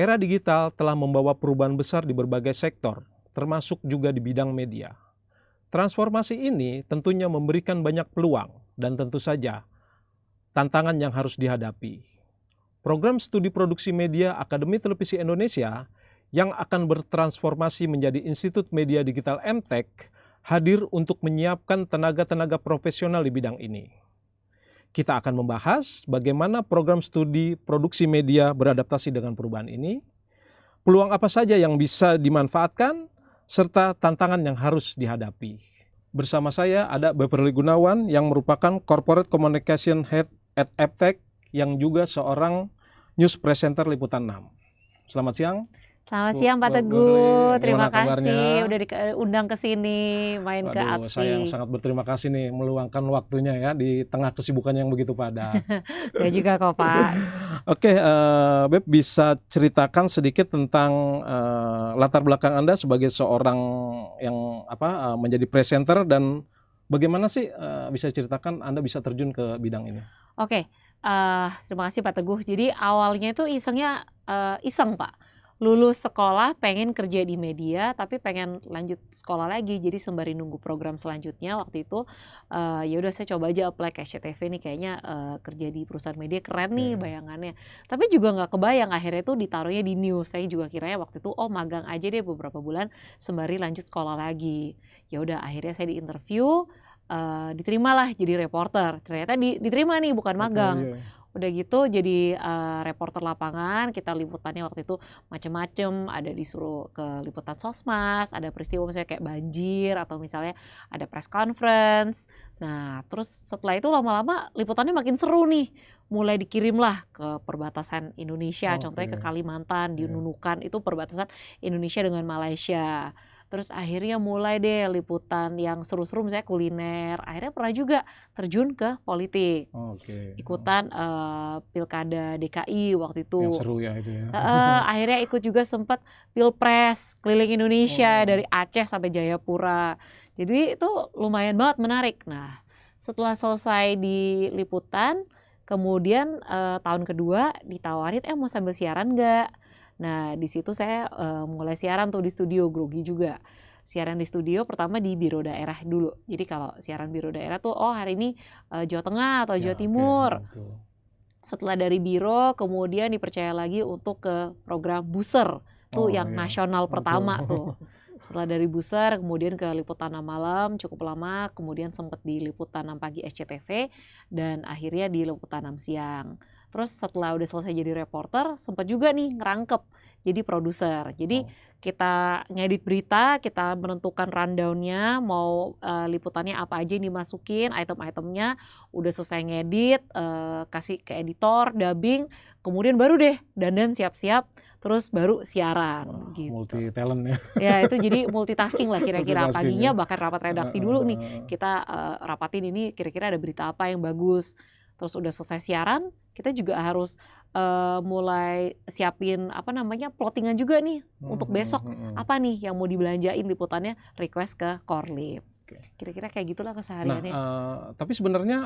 Era digital telah membawa perubahan besar di berbagai sektor, termasuk juga di bidang media. Transformasi ini tentunya memberikan banyak peluang dan tentu saja tantangan yang harus dihadapi. Program studi produksi media Akademi Televisi Indonesia yang akan bertransformasi menjadi Institut Media Digital MTech hadir untuk menyiapkan tenaga-tenaga profesional di bidang ini. Kita akan membahas bagaimana program studi produksi media beradaptasi dengan perubahan ini, peluang apa saja yang bisa dimanfaatkan, serta tantangan yang harus dihadapi. Bersama saya ada Beverly Gunawan yang merupakan Corporate Communication Head at Eptech yang juga seorang news presenter Liputan 6. Selamat siang. Selamat siang Pak Teguh, terima kasih udah diundang ke sini main ke API. Saya yang sangat berterima kasih nih meluangkan waktunya ya di tengah kesibukan yang begitu padat. Ya juga kok Pak. Oke, Beb bisa ceritakan sedikit tentang latar belakang Anda sebagai seorang yang menjadi presenter dan bagaimana sih bisa ceritakan Anda bisa terjun ke bidang ini? Oke, terima kasih Pak Teguh. Jadi awalnya itu isengnya iseng Pak. Lulus sekolah pengen kerja di media tapi pengen lanjut sekolah lagi, jadi sembari nunggu program selanjutnya waktu itu ya udah saya coba aja apply ke SCTV nih, kayaknya kerja di perusahaan media keren nih bayangannya, tapi juga nggak kebayang akhirnya tuh ditaruhnya di news. Saya juga kiranya waktu itu magang aja deh beberapa bulan sembari lanjut sekolah lagi. Ya udah akhirnya saya diinterview, diterimalah jadi reporter. Ternyata diterima nih, bukan magang. Udah gitu jadi reporter lapangan, kita liputannya waktu itu macem-macem, ada disuruh ke liputan sosmas, ada peristiwa misalnya kayak banjir atau misalnya ada press conference. Nah terus setelah itu lama-lama liputannya makin seru nih, mulai dikirimlah ke perbatasan Indonesia, contohnya ke Kalimantan, di Nunukan, itu perbatasan Indonesia dengan Malaysia. Terus akhirnya mulai deh liputan yang seru-seru misalnya kuliner. Akhirnya pernah juga terjun ke politik. Ikutan pilkada DKI waktu itu. Yang seru ya itu ya. Akhirnya ikut juga sempat pilpres keliling Indonesia dari Aceh sampai Jayapura. Jadi itu lumayan banget menarik. Nah setelah selesai di liputan, kemudian tahun kedua ditawarin mau sambil siaran nggak? Nah di situ saya mulai siaran tuh di studio, grogi juga. Siaran di studio pertama di biro daerah dulu. Jadi kalau siaran biro daerah tuh hari ini Jawa Tengah atau Jawa Timur. Setelah dari biro kemudian dipercaya lagi untuk ke program Buser. Tuh yang nasional pertama tuh. Setelah dari Buser kemudian ke Liputan 6 Malam cukup lama, kemudian sempat di Liputan 6 Pagi SCTV dan akhirnya di Liputan 6 Siang. Terus setelah udah selesai jadi reporter, sempat juga nih ngerangkep jadi produser. Jadi kita ngedit berita, kita menentukan rundownnya, mau liputannya apa aja yang dimasukin, item-itemnya, udah selesai ngedit, kasih ke editor, dubbing, kemudian baru deh dandan siap-siap, terus baru siaran gitu. Multi talent ya. Ya itu jadi multitasking lah kira-kira. Paginya bahkan rapat redaksi dulu nih, kita rapatin ini kira-kira ada berita apa yang bagus. Terus udah selesai siaran, kita juga harus mulai siapin plottingan juga nih untuk besok. Apa nih yang mau dibelanjain liputannya, request ke Korlip. Kira-kira kayak gitulah kesehariannya. Nah, tapi sebenarnya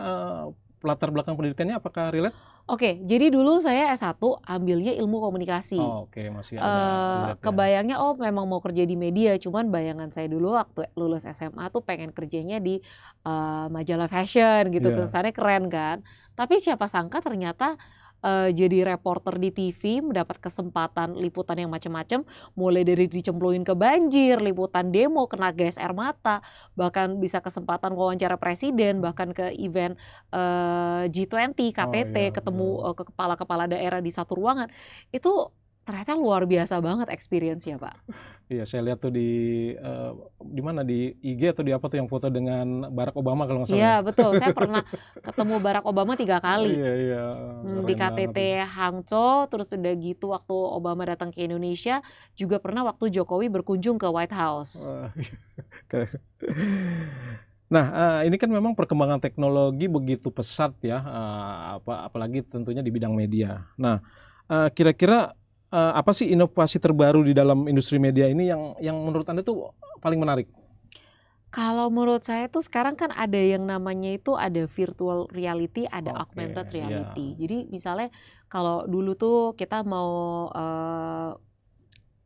latar belakang pendidikannya apakah relate? Oke, jadi dulu saya S1 ambilnya ilmu komunikasi. Masih ada kebayangnya memang mau kerja di media, cuman bayangan saya dulu waktu lulus SMA tuh pengen kerjanya di majalah fashion gitu, kesannya keren kan. Tapi siapa sangka ternyata jadi reporter di TV, mendapat kesempatan liputan yang macam-macam, mulai dari dicemplungin ke banjir, liputan demo, kena gas air mata, bahkan bisa kesempatan wawancara presiden, bahkan ke event G20, KTT, ketemu ke kepala-kepala daerah di satu ruangan. Itu ternyata luar biasa banget experience-nya Pak. Iya, saya lihat tuh di mana di IG atau di apa tuh yang foto dengan Barack Obama kalau nggak salah. Iya betul, saya pernah ketemu Barack Obama 3 kali. Iya. Di KTT Hangzhou, terus udah gitu waktu Obama datang ke Indonesia, juga pernah waktu Jokowi berkunjung ke White House. Nah, ini kan memang perkembangan teknologi begitu pesat ya, apalagi tentunya di bidang media. Nah, kira-kira apa sih inovasi terbaru di dalam industri media ini yang menurut Anda tuh paling menarik? Kalau menurut saya tuh sekarang kan ada yang namanya itu ada virtual reality, ada Oke, augmented iya. reality. Jadi misalnya kalau dulu tuh kita mau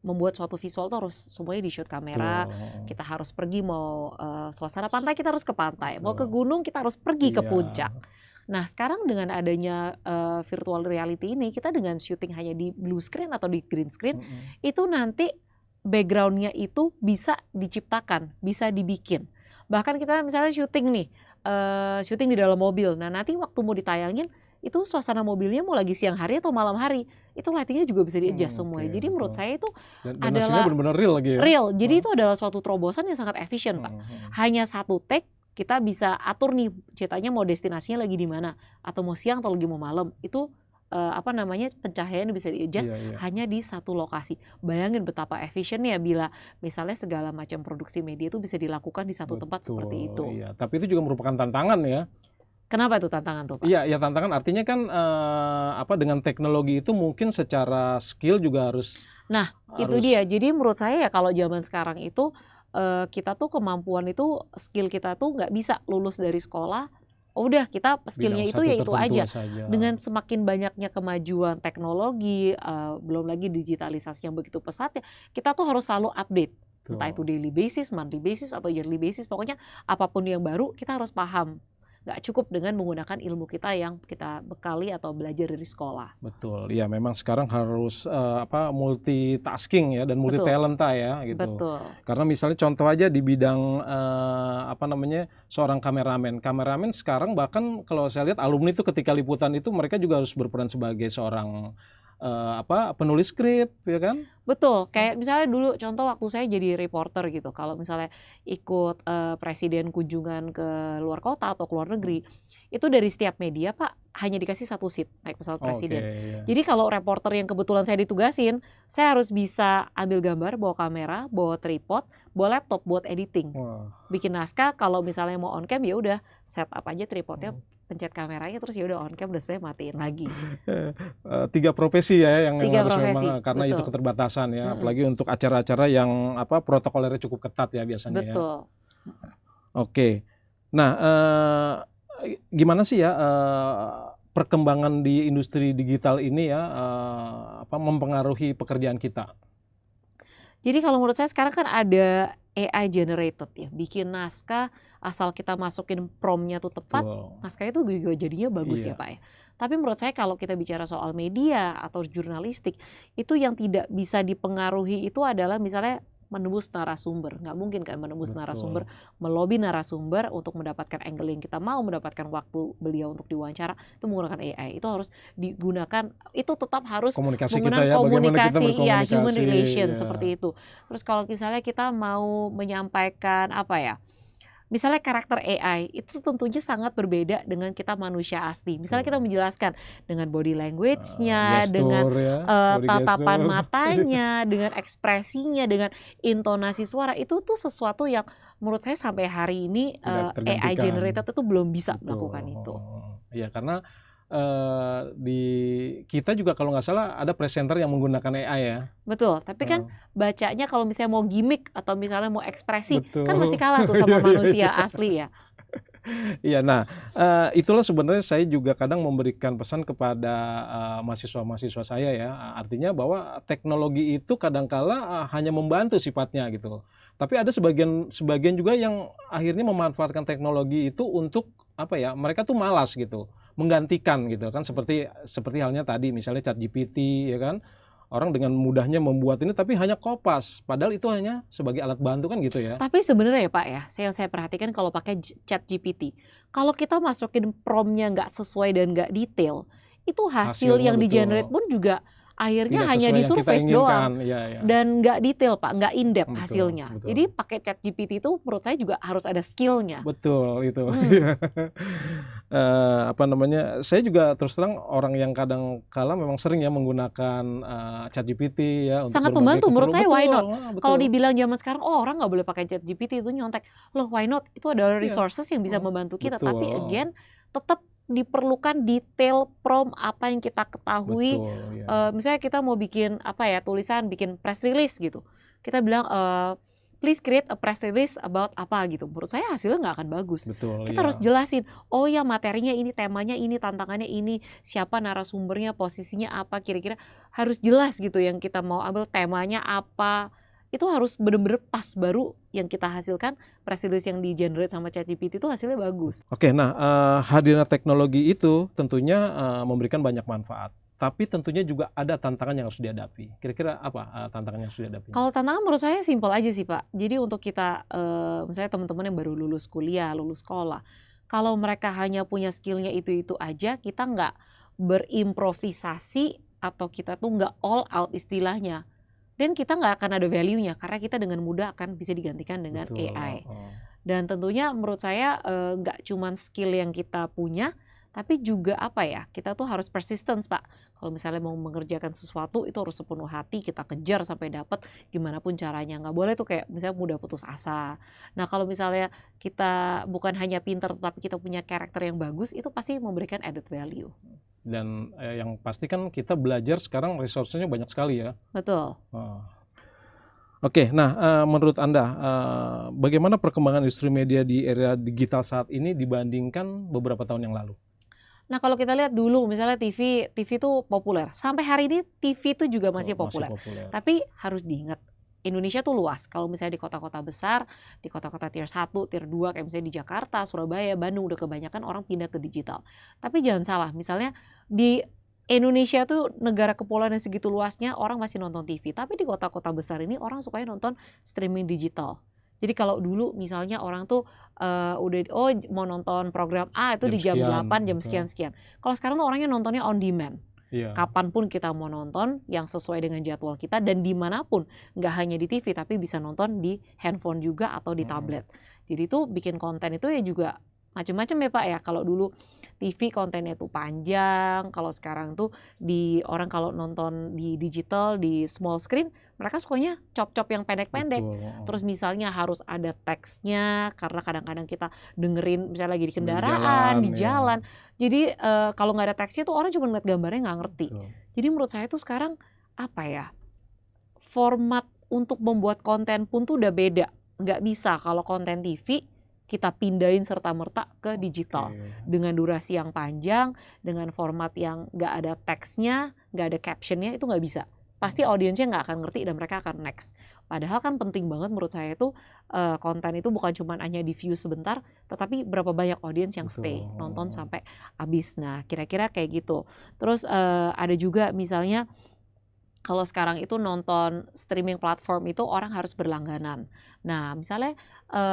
membuat suatu visual tuh harus semuanya di shoot kamera, Betul, kita harus pergi mau suasana pantai kita harus ke pantai, mau ke betul. gunung kita harus pergi ke Iya, puncak. Nah sekarang dengan adanya virtual reality ini kita dengan syuting hanya di blue screen atau di green screen mhm. itu nanti backgroundnya itu bisa diciptakan, bisa dibikin. Bahkan kita misalnya syuting nih, syuting di dalam mobil. Nah nanti waktu mau ditayangin itu suasana mobilnya mau lagi siang hari atau malam hari, itu lightingnya juga bisa di-adjust Oke, semuanya. Jadi menurut betul. saya itu Dan hasilnya adalah benar-benar real lagi ya? real. Jadi Heeh, itu adalah suatu terobosan yang sangat efisien, Pak. mhm mhm. Hanya satu take kita bisa atur nih ceritanya mau destinasinya lagi di mana atau mau siang atau lagi mau malam. Itu apa namanya pencahayaan bisa di-adjust Iya iya, hanya di satu lokasi. Bayangin betapa efisiennya bila misalnya segala macam produksi media itu bisa dilakukan di satu tempat seperti betul, itu. iya. Tapi itu juga merupakan tantangan ya? Kenapa itu tantangan tuh, Pak? Iya ya tantangan artinya kan, apa, dengan teknologi itu mungkin secara skill juga harus Nah, itu harus dia. Jadi menurut saya ya kalau zaman sekarang itu kita tuh kemampuan itu skill kita tuh nggak bisa lulus dari sekolah. Oh udah kita bidang skillnya itu satu ya itu tertentu aja. saja. Dengan semakin banyaknya kemajuan teknologi, belum lagi digitalisasi yang begitu pesat ya, kita tuh harus selalu update. Entah itu Betul. daily basis, monthly basis, atau yearly basis, pokoknya apapun yang baru kita harus paham. Nggak cukup dengan menggunakan ilmu kita yang kita bekali atau belajar dari sekolah. Betul, iya memang sekarang harus, apa, multitasking ya dan multi Betul, talenta ya gitu. betul. Karena misalnya contoh aja di bidang, apa namanya, seorang kameramen. Kameramen sekarang bahkan kalau saya lihat alumni itu ketika liputan itu mereka juga harus berperan sebagai seorang, apa, penulis skrip ya kan? Betul, kayak misalnya dulu contoh waktu saya jadi reporter gitu, kalau misalnya ikut, presiden kunjungan ke luar kota atau ke luar negeri, itu dari setiap media, Pak, hanya dikasih satu seat naik pesawat Oke, presiden. iya. Jadi kalau reporter yang kebetulan saya ditugasin, saya harus bisa ambil gambar, bawa kamera, bawa tripod, bawa laptop buat editing. Wah, Bikin naskah, kalau misalnya mau on cam ya udah set up aja tripodnya, mhm. pencet kameranya, terus ya udah on cam, udah saya matiin lagi. 3 profesi ya yang 3 harus profesi, memang karena itu betul, keterbatasan ya, mhm, apalagi untuk acara-acara yang apa, protokolernya cukup ketat ya biasanya ya. betul. Oke. Nah, gimana sih ya, perkembangan di industri digital ini ya, apa, mempengaruhi pekerjaan kita? Jadi kalau menurut saya sekarang kan ada AI generated ya, bikin naskah asal kita masukin prompt-nya tuh tepat, Betul. naskahnya tuh juga jadinya bagus ya Iya, Pak ya. Tapi menurut saya kalau kita bicara soal media atau jurnalistik, itu yang tidak bisa dipengaruhi itu adalah misalnya menembus narasumber. Nggak mungkin kan menembus narasumber, betul. melobi narasumber untuk mendapatkan angle yang kita mau, mendapatkan waktu beliau untuk diwawancara, itu menggunakan AI. Itu harus digunakan, itu tetap harus Komunikasi kita menggunakan ya, bagaimana kita komunikasi, ya human berkomunikasi, relation ya. seperti itu. Terus kalau misalnya kita mau menyampaikan apa ya, misalnya karakter AI itu tentunya sangat berbeda dengan kita manusia asli. Misalnya kita Betul. menjelaskan dengan body language-nya, dengan Gestur ya, body tatapan gestur. matanya, dengan ekspresinya, dengan intonasi suara, itu tuh sesuatu yang menurut saya sampai hari ini Tidak AI tergantikan. generated itu belum bisa melakukan Betul, itu. iya karena, di kita juga kalau nggak salah ada presenter yang menggunakan AI ya? Betul, tapi kan Heeh, bacanya kalau misalnya mau gimmick atau misalnya mau ekspresi, kan masih betul. kalah tuh Iya sama iya manusia iya. asli ya. Iya, nah, itulah sebenarnya saya juga kadang memberikan pesan kepada, mahasiswa-mahasiswa saya ya, artinya bahwa teknologi itu kadangkala, hanya membantu sifatnya gitu. Tapi ada sebagian sebagian juga yang akhirnya memanfaatkan teknologi itu untuk, apa ya, mereka tuh malas gitu, menggantikan gitu kan, seperti seperti halnya tadi misalnya ChatGPT ya kan, orang dengan mudahnya membuat ini tapi hanya kopas, padahal itu hanya sebagai alat bantu kan gitu ya. Tapi sebenarnya ya Pak ya, yang saya perhatikan kalau pakai ChatGPT, kalau kita masukin prompt-nya nggak sesuai dan nggak detail, itu hasil Hasilnya yang di-generate betul, pun juga akhirnya tidak hanya sesuai di yang kita surface inginkan, doang. iya iya. Dan nggak detail Pak, nggak in-depth Betul hasilnya. betul. Jadi pakai ChatGPT itu menurut saya juga harus ada skill-nya. Betul itu. Hmm, Apa namanya, saya juga terus terang orang yang kadang kala memang sering ya menggunakan, ChatGPT ya untuk sangat berbagai membantu menurut saya, why betul, not? Kalau betul. dibilang zaman sekarang, oh orang nggak boleh pakai ChatGPT itu nyontek. Loh why not? Itu adalah Iya, resources yang bisa heeh, membantu kita. betul, Tapi heeh, again, tetap diperlukan detail prompt apa yang kita ketahui. betul, iya. Misalnya kita mau bikin apa ya tulisan, bikin press release gitu. Kita bilang please create a press release about apa gitu. Menurut saya hasilnya nggak akan bagus. Betul. Kita harus jelasin, oh ya materinya ini, temanya ini, tantangannya ini, siapa narasumbernya, posisinya apa, kira-kira harus jelas gitu yang kita mau ambil, temanya apa. Itu harus bener-bener pas, baru yang kita hasilkan press release yang di-generate sama ChatGPT itu hasilnya bagus. Oke, nah hadirnya teknologi itu tentunya memberikan banyak manfaat. Tapi tentunya juga ada tantangan yang harus dihadapi. Kira-kira apa tantangan yang harus dihadapi? Kalau tantangan menurut saya simpel aja sih Pak. Jadi untuk kita, misalnya teman-teman yang baru lulus kuliah, lulus sekolah, kalau mereka hanya punya skillnya itu aja, kita nggak berimprovisasi atau kita tuh nggak all out istilahnya, dan kita nggak akan ada value-nya karena kita dengan mudah akan bisa digantikan dengan Betul. AI. Dan tentunya menurut saya nggak cuman skill yang kita punya, tapi juga apa ya, kita tuh harus persistence Pak. Kalau misalnya mau mengerjakan sesuatu itu harus sepenuh hati, kita kejar sampai dapat gimana pun caranya. Nggak boleh tuh kayak misalnya mudah putus asa. Nah kalau misalnya kita bukan hanya pinter tapi kita punya karakter yang bagus, itu pasti memberikan added value. Dan yang pasti kan kita belajar sekarang resource-nya banyak sekali ya. Betul. Oke, nah menurut Anda bagaimana perkembangan industri media di era digital saat ini dibandingkan beberapa tahun yang lalu? Nah kalau kita lihat dulu misalnya TV itu populer. Sampai hari ini TV itu juga masih populer. Tapi harus diingat, Indonesia tuh luas. Kalau misalnya di kota-kota besar, di kota-kota tier 1, tier 2, kayak misalnya di Jakarta, Surabaya, Bandung, udah kebanyakan orang pindah ke digital. Tapi jangan salah, misalnya di Indonesia tuh negara kepulauan yang segitu luasnya, orang masih nonton TV. Tapi di kota-kota besar ini orang sukanya nonton streaming digital. Jadi kalau dulu misalnya orang tuh mau nonton program A itu di jam 8, jam sekian-sekian. Kalau sekarang tuh orangnya nontonnya on demand. Kapanpun kita mau nonton yang sesuai dengan jadwal kita dan dimanapun. Nggak hanya di TV tapi bisa nonton di handphone juga atau di tablet. Jadi tuh bikin konten itu ya juga macam-macam ya Pak ya. Kalau dulu TV kontennya tuh panjang, kalau sekarang tuh orang kalau nonton di digital, di small screen, mereka sukanya chop-chop yang pendek-pendek. Terus misalnya harus ada teksnya, karena kadang-kadang kita dengerin misalnya lagi di kendaraan, di jalan. Jadi kalau nggak ada teksnya tuh orang cuma ngeliat gambarnya nggak ngerti. Jadi menurut saya tuh sekarang apa ya, format untuk membuat konten pun tuh udah beda. Nggak bisa kalau konten TV kita pindahin serta-merta ke digital dengan durasi yang panjang, dengan format yang nggak ada teksnya, nggak ada captionnya, itu nggak bisa. Pasti audiensnya nggak akan ngerti dan mereka akan next. Padahal kan penting banget menurut saya itu konten itu bukan cuma hanya di view sebentar, tetapi berapa banyak audiens yang stay nonton sampai habis. Nah kira-kira kayak gitu. Terus ada juga misalnya kalau sekarang itu nonton streaming platform itu orang harus berlangganan. Nah misalnya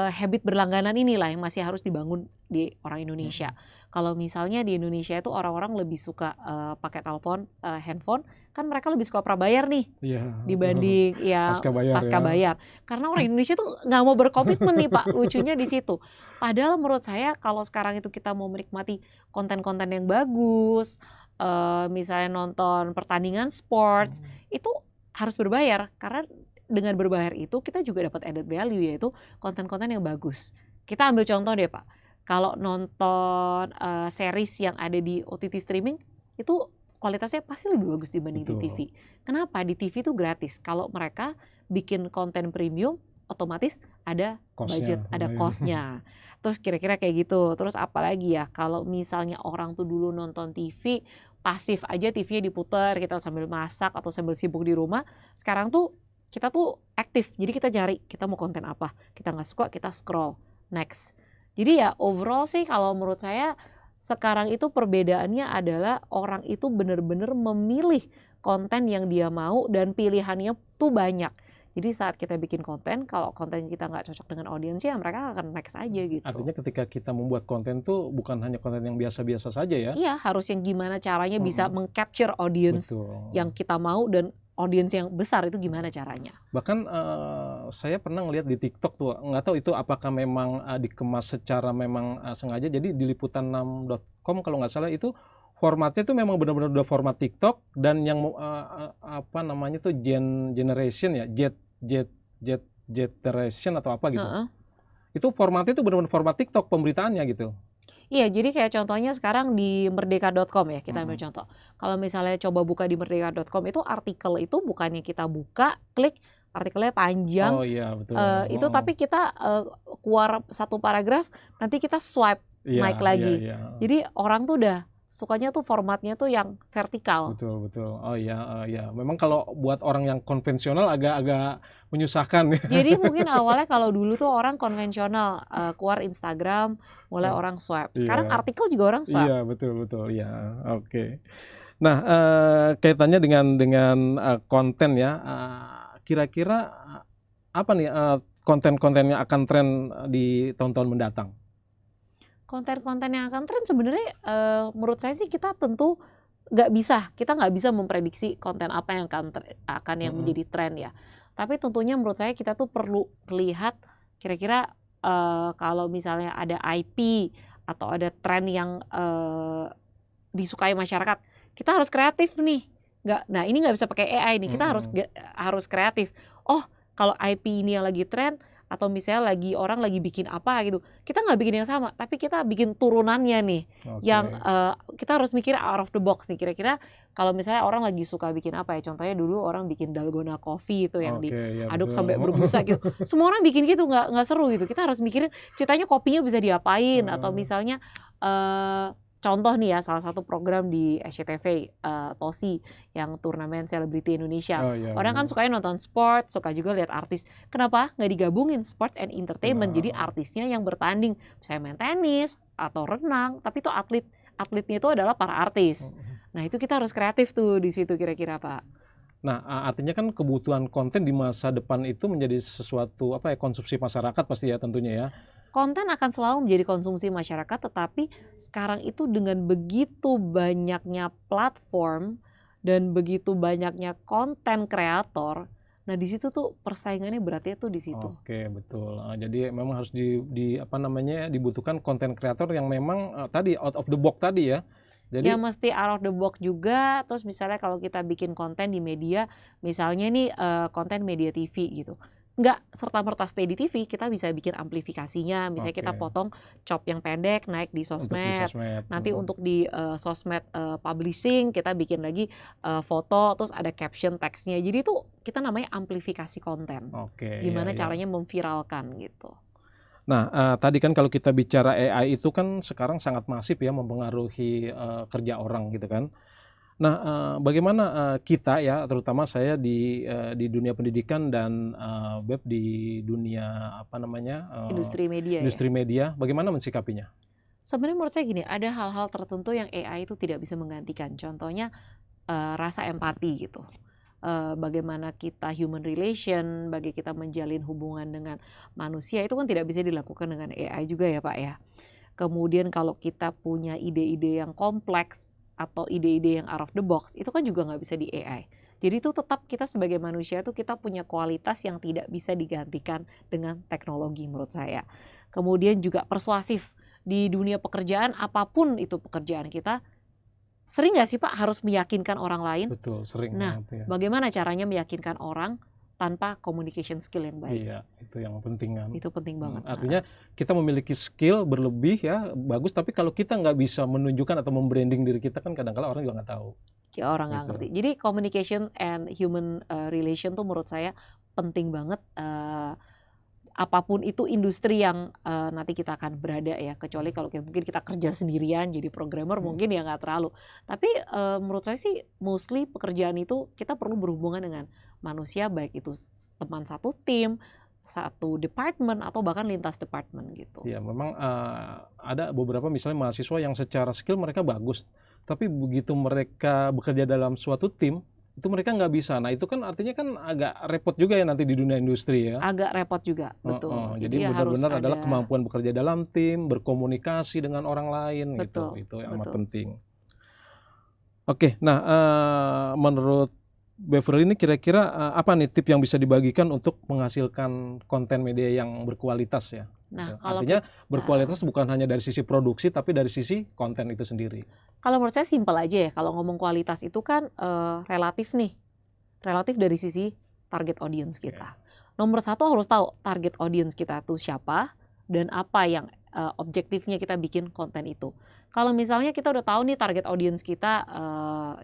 habit berlangganan inilah yang masih harus dibangun di orang Indonesia. Kalau misalnya di Indonesia itu orang-orang lebih suka pakai telepon, handphone, kan mereka lebih suka prabayar nih dibanding pasca bayar. Karena orang Indonesia tuh nggak mau berkomitmen nih Pak, lucunya di situ. Padahal menurut saya kalau sekarang itu kita mau menikmati konten-konten yang bagus, misalnya nonton pertandingan sports, itu harus berbayar. Karena dengan berbayar itu kita juga dapat added value, yaitu konten-konten yang bagus. Kita ambil contoh deh Pak, kalau nonton series yang ada di OTT streaming, itu kualitasnya pasti lebih bagus dibanding di TV. Kenapa? Di TV itu gratis. Kalau mereka bikin konten premium, otomatis ada budget, ada cost-nya. Terus kira-kira kayak gitu. Terus apalagi ya, kalau misalnya orang tuh dulu nonton TV, pasif aja TV-nya diputar, kita sambil masak atau sambil sibuk di rumah. Sekarang tuh kita tuh aktif, jadi kita cari, kita mau konten apa. Kita nggak suka, kita scroll, next. Jadi ya overall sih kalau menurut saya, sekarang itu perbedaannya adalah orang itu benar-benar memilih konten yang dia mau dan pilihannya tuh banyak. Jadi saat kita bikin konten, kalau konten kita nggak cocok dengan audiensnya, mereka akan next aja gitu. Artinya ketika kita membuat konten tuh bukan hanya konten yang biasa-biasa saja ya? Iya, harus yang gimana caranya bisa meng-capture audience yang kita mau dan audiens yang besar itu gimana caranya. Bahkan saya pernah ngeliat di TikTok tuh, nggak tahu itu apakah memang dikemas secara memang sengaja. Jadi di liputan6.com kalau nggak salah itu formatnya tuh memang benar-benar udah format TikTok, dan yang apa namanya tuh generation ya, generation atau apa gitu. Itu formatnya tuh benar-benar format TikTok pemberitaannya gitu. Iya, jadi kayak contohnya sekarang di merdeka.com ya, kita ambil Mm-mm. contoh. Kalau misalnya coba buka di merdeka.com itu artikel itu bukannya kita buka, klik, artikelnya Oh panjang, iya betul. itu Heeh. tapi kita keluar satu paragraf, nanti kita swipe Iya, naik iya, lagi. iya. Jadi orang tuh udah sukanya tuh formatnya tuh yang vertikal. Betul, betul. Oh iya, iya. Memang kalau buat orang yang konvensional agak-agak menyusahkan ya. Jadi mungkin awalnya kalau dulu tuh orang konvensional, keluar Instagram, mulai Eh, orang swipe. Iya, Sekarang artikel juga orang iya, swipe. betul, betul. Iya, oke. Nah, kaitannya dengan konten ya, kira-kira apa nih konten-konten yang akan tren di tahun-tahun mendatang? Konten-konten yang akan tren sebenarnya menurut saya sih kita tentu kita nggak bisa memprediksi konten apa yang akan yang Mm-mm. menjadi tren ya. Tapi tentunya menurut saya kita tuh perlu lihat kira-kira kalau misalnya ada IP atau ada tren yang disukai masyarakat, kita harus kreatif nih. Nah ini nggak bisa pakai AI nih, kita Mm-mm. harus kreatif. Oh kalau IP ini yang lagi tren atau misalnya orang lagi bikin apa gitu, kita nggak bikin yang sama, tapi kita bikin turunannya nih, yang Oke, kita harus mikir out of the box nih. Kira-kira kalau misalnya orang lagi suka bikin apa ya? Contohnya dulu orang bikin dalgona coffee itu yang oke, ya diaduk betul. sampai berbusa gitu. Semua orang bikin gitu nggak seru gitu. Kita harus mikirin ceritanya kopinya bisa diapain atau Eh, misalnya contoh nih ya salah satu program di SCTV TOSI yang turnamen selebriti Indonesia. oh iya Orang kan benar. sukanya nonton sport, suka juga lihat artis. Kenapa nggak digabungin sports and entertainment? Jadi Nah, artisnya yang bertanding, misalnya main tenis atau renang, tapi itu atletnya itu adalah para artis. Nah itu kita harus kreatif tuh di situ kira-kira Pak. Nah, artinya kan kebutuhan konten di masa depan itu menjadi sesuatu apa ya konsumsi masyarakat pasti ya tentunya ya. Konten akan selalu menjadi konsumsi masyarakat, tetapi sekarang itu dengan begitu banyaknya platform dan begitu banyaknya konten kreator, nah di situ tuh persaingannya beratnya tuh di situ. Oke, betul. Jadi memang harus di apa namanya dibutuhkan konten kreator yang memang tadi out of the box tadi ya. Ya Jadi mesti out of the box juga, terus misalnya kalau kita bikin konten di media, misalnya nih konten media TV gitu. Nggak serta-merta stay di TV, kita bisa bikin amplifikasinya, misalnya kita oke potong chop yang pendek naik di untuk di sosmed. sosmed. Nanti untuk di sosmed publishing kita bikin lagi foto, terus ada caption teksnya. Jadi itu kita namanya amplifikasi konten. Oke, ya Gimana ya. caranya memviralkan gitu. Nah, tadi kan kalau kita bicara AI itu kan sekarang sangat masif ya mempengaruhi kerja orang gitu kan. Nah, bagaimana kita ya, terutama saya di dunia pendidikan dan Beb di dunia apa namanya Industri media ya. industri media, bagaimana mensikapinya? Sebenarnya menurut saya gini, ada hal-hal tertentu yang AI itu tidak bisa menggantikan. Contohnya rasa empati gitu. Bagaimana kita human relation, bagi kita menjalin hubungan dengan manusia itu kan tidak bisa dilakukan dengan AI juga ya Pak ya. Kemudian kalau kita punya ide-ide yang kompleks atau ide-ide yang out of the box itu kan juga nggak bisa di AI. Jadi itu tetap kita sebagai manusia itu kita punya kualitas yang tidak bisa digantikan dengan teknologi menurut saya. Kemudian juga persuasif di dunia pekerjaan apapun itu pekerjaan kita. Sering nggak sih Pak harus meyakinkan orang lain? Betul, sering Nah, banget ya. bagaimana caranya meyakinkan orang tanpa communication skill yang baik? Iya, itu yang penting kan. Itu penting banget. Artinya kita memiliki skill berlebih ya, bagus, tapi kalau kita nggak bisa menunjukkan atau membranding diri kita kan kadang-kala orang juga nggak tahu. Kayak orang nggak Gitu. ngerti. Jadi communication and human relation tuh menurut saya penting banget. Apapun itu industri yang nanti kita akan berada ya, kecuali kalau mungkin kita kerja sendirian jadi programmer mungkin ya nggak terlalu. Tapi menurut saya sih mostly pekerjaan itu kita perlu berhubungan dengan manusia, baik itu teman satu tim, satu department atau bahkan lintas department gitu. Ya, memang ada beberapa misalnya mahasiswa yang secara skill mereka bagus, tapi begitu mereka bekerja dalam suatu tim, itu mereka nggak bisa. Nah, itu kan artinya kan agak repot juga ya nanti di dunia industri ya. Agak repot juga, betul. Jadi Jadi ya harus benar-benar adalah ada, kemampuan bekerja dalam tim, berkomunikasi dengan orang lain gitu. betul, Itu yang amat betul. penting. Oke, nah menurut Beverly ini kira-kira apa nih tips yang bisa dibagikan untuk menghasilkan konten media yang berkualitas ya? Nah, Gitu. kalau Artinya kita berkualitas bukan hanya dari sisi produksi tapi dari sisi konten itu sendiri. Kalau menurut saya simpel aja ya, kalau ngomong kualitas itu kan relatif nih. Relatif dari sisi target audience kita. Nomor satu harus tahu target audience kita tuh siapa, dan apa yang objektifnya kita bikin konten itu. Kalau misalnya kita udah tahu nih target audience kita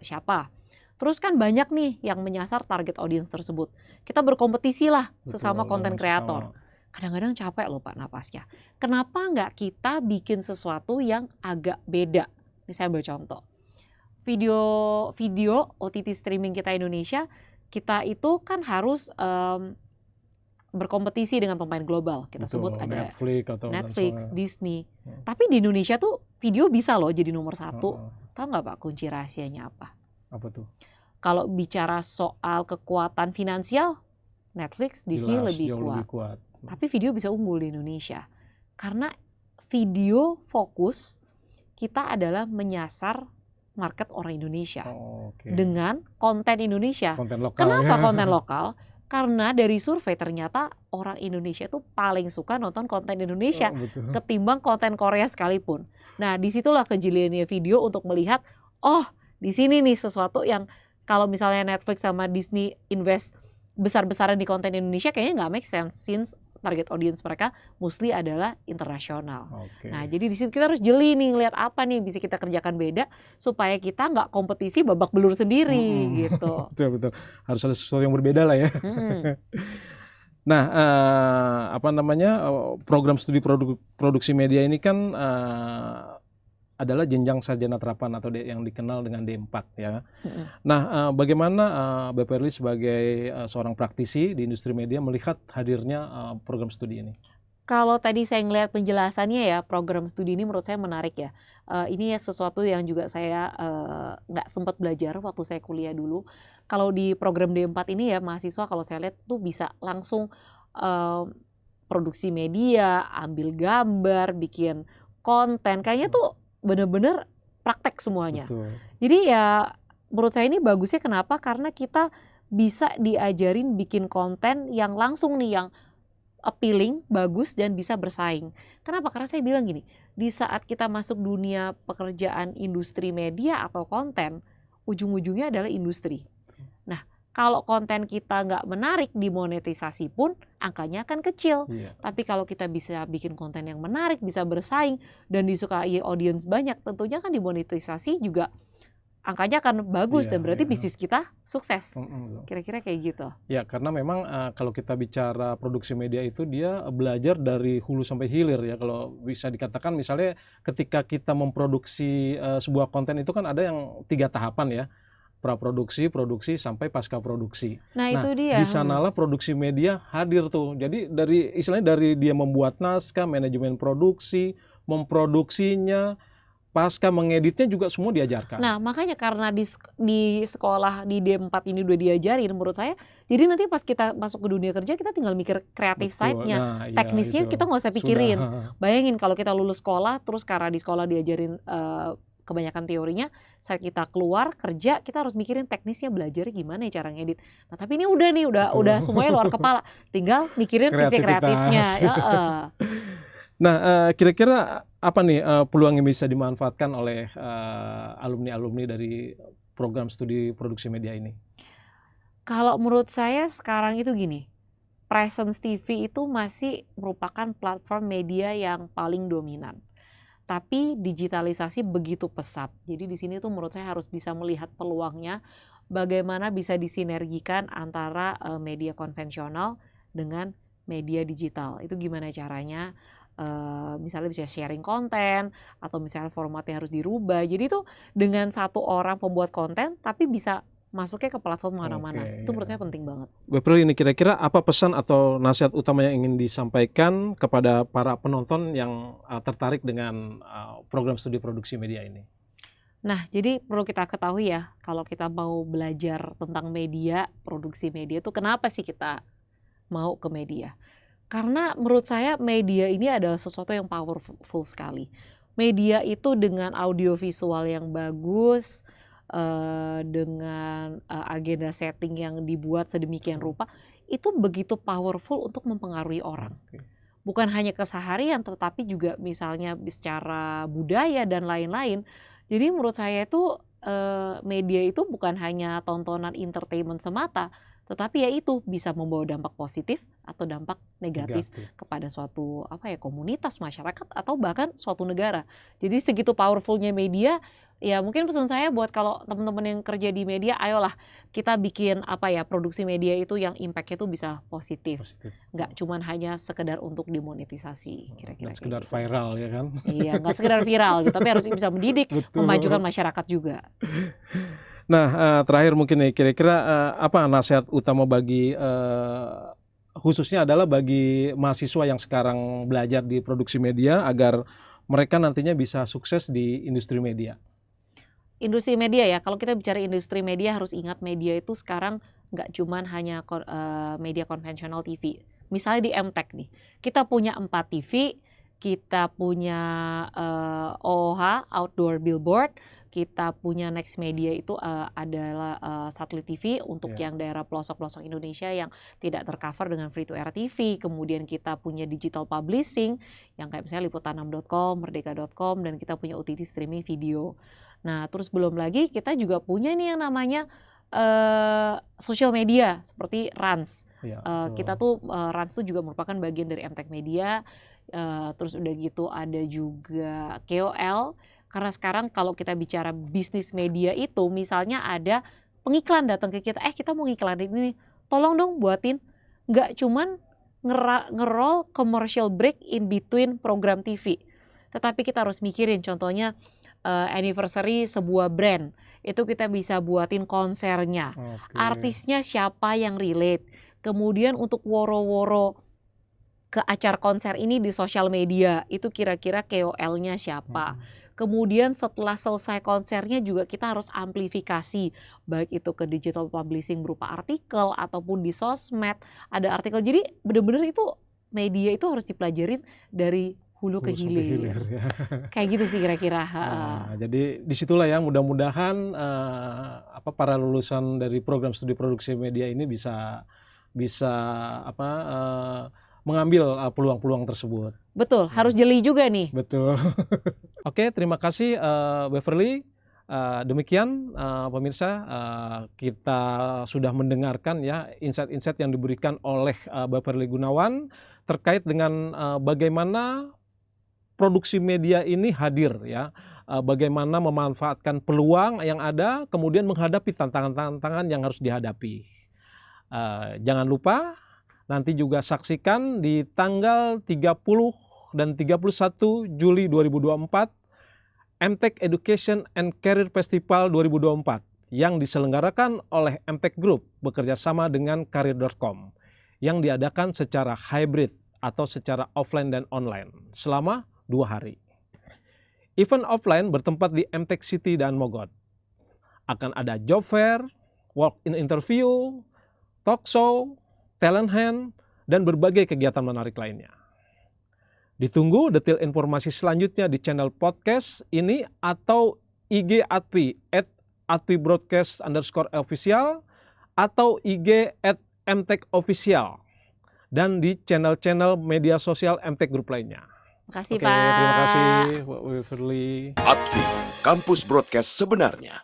siapa, terus kan banyak nih yang menyasar target audience tersebut. Kita berkompetisi lah sesama konten kreator. Kadang-kadang capek loh Pak napasnya. Kenapa nggak kita bikin sesuatu yang agak beda? Ini saya ambil contoh. Video OTT streaming kita Indonesia, kita itu kan harus berkompetisi dengan pemain global. Kita sebut ada Netflix, Disney. Tapi di Indonesia tuh video bisa loh jadi nomor 1. Tahu nggak Pak kunci rahasianya apa? Apa tuh? Kalau bicara soal kekuatan finansial, Netflix, Disney lebih kuat. Tapi video bisa unggul di Indonesia. Karena video fokus kita adalah menyasar market orang Indonesia. Dengan konten Indonesia. Kenapa konten lokal? Karena dari survei ternyata orang Indonesia tuh paling suka nonton konten Indonesia ketimbang konten Korea sekalipun. Nah, disitulah kejeliannya video untuk melihat, oh di sini nih sesuatu yang kalau misalnya Netflix sama Disney invest besar-besaran di konten Indonesia kayaknya nggak make sense since target audience mereka mostly adalah internasional. Nah, jadi di sini kita harus jeli nih ngelihat apa nih bisa kita kerjakan beda supaya kita nggak kompetisi babak belur sendiri gitu. Betul. Harus ada sesuatu yang berbeda lah ya. Nah, program studi produksi media ini kan adalah jenjang sarjana terapan atau yang dikenal dengan D4 ya. Nah, bagaimana BPRI sebagai seorang praktisi di industri media melihat hadirnya program studi ini? Kalau tadi saya ngelihat penjelasannya ya, program studi ini menurut saya menarik ya. Ini ya sesuatu yang juga saya nggak sempat belajar waktu saya kuliah dulu. Kalau di program D4 ini ya mahasiswa kalau saya lihat tuh bisa langsung produksi media, ambil gambar, bikin konten. Kayaknya tuh bener-bener praktek semuanya. Jadi ya menurut saya ini bagusnya kenapa? Karena kita bisa diajarin bikin konten yang langsung nih, yang appealing, bagus dan bisa bersaing. Kenapa? Karena saya bilang gini, di saat kita masuk dunia pekerjaan industri media atau konten, ujung-ujungnya adalah industri. Nah, kalau konten kita nggak menarik dimonetisasi pun angkanya akan kecil. Tapi kalau kita bisa bikin konten yang menarik, bisa bersaing dan disukai audiens banyak, tentunya kan dimonetisasi juga angkanya akan bagus dan berarti bisnis kita sukses. Kira-kira kayak gitu. Ya, karena memang kalau kita bicara produksi media itu dia belajar dari hulu sampai hilir ya. Kalau bisa dikatakan misalnya ketika kita memproduksi sebuah konten itu kan ada yang 3 tahapan ya. Praproduksi, produksi, sampai pasca produksi. Nah itu dia. Di sanalah produksi media hadir tuh. Jadi istilahnya dari dia membuat naskah, manajemen produksi, memproduksinya, pasca mengeditnya juga semua diajarkan. Nah makanya karena di sekolah di D4 ini udah diajarin menurut saya, jadi nanti pas kita masuk ke dunia kerja kita tinggal mikir kreatif side-nya. Teknisnya kita nggak usah pikirin. Bayangin kalau kita lulus sekolah, terus karena di sekolah diajarin kebanyakan teorinya, saat kita keluar kerja kita harus mikirin teknisnya, belajar gimana ya cara ngedit. Nah tapi ini udah nih udah semuanya luar kepala, tinggal mikirin sisi kreatifnya. Nah kira-kira apa nih peluang yang bisa dimanfaatkan oleh alumni-alumni dari program studi produksi media ini? Kalau menurut saya sekarang itu gini, Presence TV itu masih merupakan platform media yang paling dominan. Tapi digitalisasi begitu pesat. Jadi di sini tuh menurut saya harus bisa melihat peluangnya bagaimana bisa disinergikan antara media konvensional dengan media digital. Itu gimana caranya? Misalnya bisa sharing konten atau misalnya formatnya harus dirubah. Jadi itu dengan satu orang pembuat konten tapi bisa masuknya ke platform mana-mana. Itu menurut saya penting banget. BPRI ini kira-kira apa pesan atau nasihat utama yang ingin disampaikan kepada para penonton yang tertarik dengan program studi produksi media ini? Nah, jadi perlu kita ketahui ya, kalau kita mau belajar tentang media, produksi media itu kenapa sih kita mau ke media? Karena menurut saya media ini adalah sesuatu yang powerful sekali. Media itu dengan audiovisual yang bagus, dengan agenda setting yang dibuat sedemikian rupa, itu begitu powerful untuk mempengaruhi orang. Bukan hanya keseharian, tetapi juga misalnya secara budaya dan lain-lain. Jadi menurut saya itu media itu bukan hanya tontonan entertainment semata, tetapi ya itu bisa membawa dampak positif atau dampak negatif kepada suatu komunitas, masyarakat, atau bahkan suatu negara. Jadi segitu powerfulnya media. Ya mungkin pesan saya buat kalau teman-teman yang kerja di media, ayolah kita bikin produksi media itu yang impact-nya itu bisa positif. Nggak cuman hanya sekedar untuk dimonetisasi, kira-kira. Nggak sekedar viral ya kan? Iya, nggak sekedar viral gitu, tapi harus bisa mendidik, memajukan masyarakat juga. Nah, terakhir mungkin nih, kira-kira apa nasihat utama bagi khususnya adalah bagi mahasiswa yang sekarang belajar di produksi media agar mereka nantinya bisa sukses di industri media? Industri media ya, kalau kita bicara industri media harus ingat media itu sekarang nggak cuman hanya media konvensional TV. Misalnya di MTech nih, kita punya 4 TV, kita punya OOH, Outdoor Billboard, kita punya Next Media itu adalah satelit TV untuk yang daerah pelosok-pelosok Indonesia yang tidak tercover dengan free to air TV. Kemudian kita punya digital publishing yang kayak misalnya liputanam.com, merdeka.com, dan kita punya OTT streaming video. Nah, terus belum lagi kita juga punya nih yang namanya social media seperti Rans. Kita tuh Rans tuh juga merupakan bagian dari MTech Media. Terus udah gitu ada juga KOL. Karena sekarang kalau kita bicara bisnis media itu, misalnya ada pengiklan datang ke kita, kita mau ngiklanin ini, tolong dong buatin. Nggak cuman nge-roll commercial break in between program TV. Tetapi kita harus mikirin contohnya anniversary sebuah brand, itu kita bisa buatin konsernya, artisnya siapa yang relate, kemudian untuk woro-woro ke acara konser ini di sosial media, itu kira-kira KOL-nya siapa. Kemudian setelah selesai konsernya juga kita harus amplifikasi, baik itu ke digital publishing berupa artikel ataupun di sosmed, ada artikel. Jadi benar-benar itu media itu harus dipelajarin dari hulu ke hilir ya. Kayak gitu sih kira-kira. Jadi disitulah ya, mudah-mudahan para lulusan dari program studi produksi media ini bisa mengambil peluang-peluang tersebut. Betul, harus jeli juga nih. Betul. Oke, terima kasih Beverly. Demikian pemirsa, kita sudah mendengarkan ya insight-insight yang diberikan oleh Beverly Gunawan terkait dengan bagaimana produksi media ini hadir ya, bagaimana memanfaatkan peluang yang ada, kemudian menghadapi tantangan-tantangan yang harus dihadapi. Jangan lupa nanti juga saksikan di tanggal 30 dan 31 Juli 2024 MTech Education and Career Festival 2024 yang diselenggarakan oleh MTech Group bekerja sama dengan Career.com yang diadakan secara hybrid atau secara offline dan online selama 2 hari. Event offline bertempat di MTech City dan Mogot. Akan ada job fair, walk-in interview, talk show, talent hunt, dan berbagai kegiatan menarik lainnya. Ditunggu detail informasi selanjutnya di channel podcast ini atau IG ATPI @ATPI_Broadcast_official atau IG @MTechOfficial dan di channel-channel media sosial MTech Group lainnya. Makasih, Oke, Pak. terima kasih Pak Beverly. ATPI, kampus broadcast sebenarnya.